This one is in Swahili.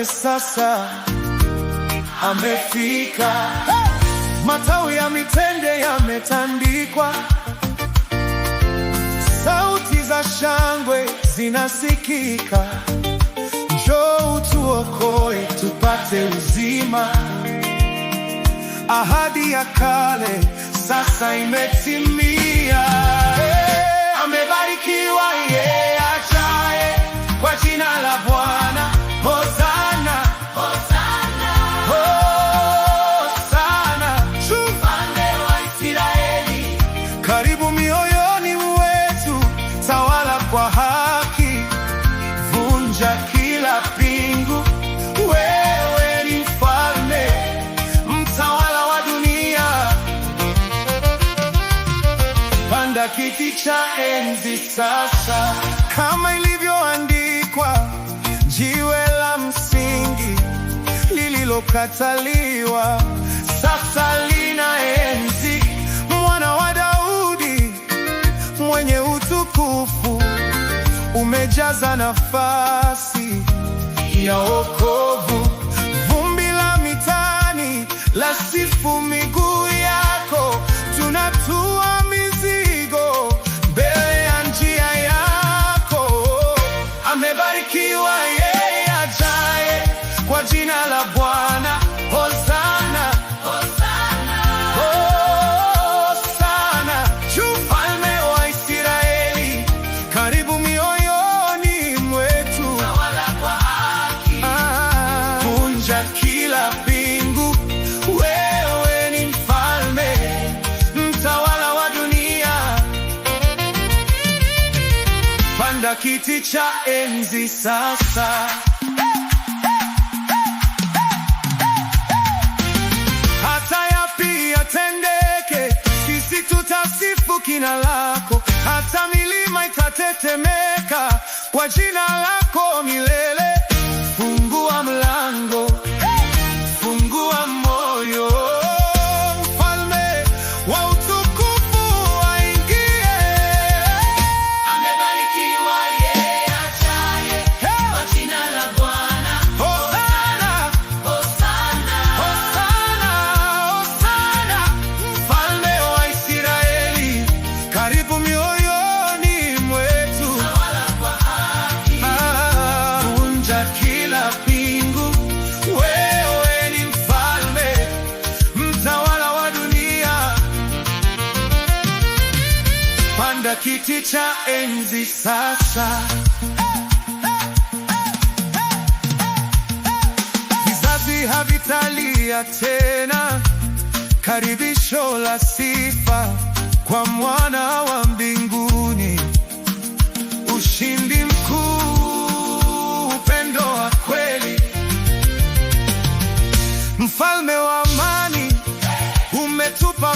mfalme sasa amefika. Matawi ya mitende yametandikwa, sauti za shangwe zinasikika. Njoo utuokoe tupate uzima. Ahadi ya kale sasa imetimia. Amebarikiwa yeye ajaye kwa jina la Bwana. Hosana, Hosana, Hosana. Mfalme wa Israeli, karibu mioyoni mwetu, tawala kwa haki, vunja kila pingu. Wewe ni mfalme, mtawala wa dunia. Panda kiti cha enzi sasa, kama ilivyoandikwa, jiwe la msingi lililokataliwa sasa lina enzi. Mwana wa Daudi mwenye utukufu, umejaza nafasi ya wokovu. Vumbi la mitaani lasifu miguu yako, tunatua mizigo mbele ya njia yako. Amebarikiwa yeye ajaye kwa jina la Bwana. Hosana, Hosana, Hosana. Mfalme wa Israeli, karibu mioyoni mwetu, tawala kwa haki, vunja kila pingu. Wewe ni mfalme, mtawala wa dunia. Panda kiti cha enzi sasa, hata yapi yatendeke, sisi tutasifu jina lako. Hata milima itatetemeka kwa jina lako milele. Fungua mlango, fungua moyo, mfalme wa utukufu aingie. Amebarikiwa yeye ajaye kwa jina la Bwana. Hosana, Hosana, Hosana, Hosana. Mfalme wa Israeli, karibu mioyoni mwetu, tawala kwa haki, vunja kila pingu. Wewe ni mfalme, mtawala wa dunia. Panda kiti cha enzi sasa, vizazi havitalia tena. Karibisho la sifa kwa mwana wa mbinguni. Ushindi mkuu, upendo wa kweli, mfalme wa amani, umetupa